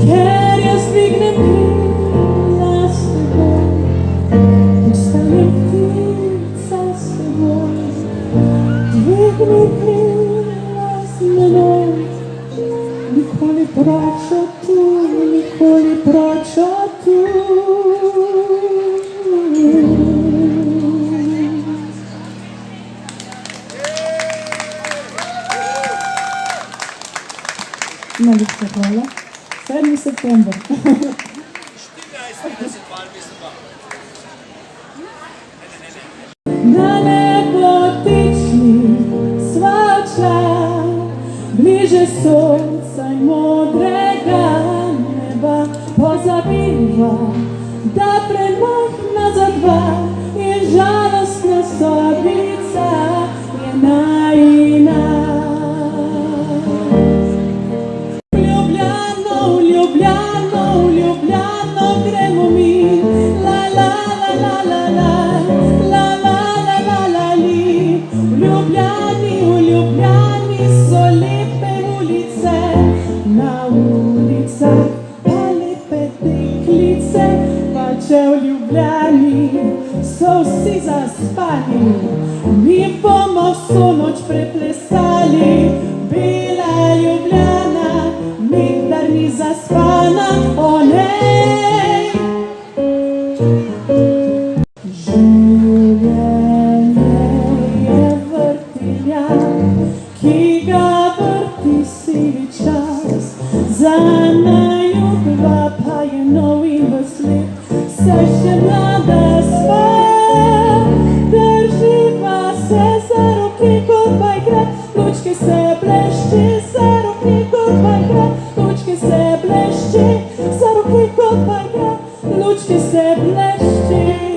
ker jaz dvignem krila s teboj, postanem ptica s teboj, dvigni krila z menoj, nikoli proč od tu, nikoli proč od tu. Najlepša hvala. 7. september. 14:30 mislim pa. Na nebotičnih sva odšla, bliže sonca in modrega neba, pozabiva, da premohna za dva in žalostna sobica je najina. V Ljubljano gremo mi, la la la la la la, la la la la la li. V Ljubljani so lepe ulice, na ulicah pa lepe deklice, pa če v Ljubljani so vsi zaspani, mi bomo vso noč preplesali. Bela Ljubljana nikdar ni zaspana, o nej. Življenje je vrtiljak, ki ga vrti sivi čas, za naju dva pa je nov in veslep, saj še mlada sva, drživa se za roke kot bajkrat, lučke se blešči za roke kot bajkrat, lučke se blešči za roke kot bajkrat, lučke se blešči.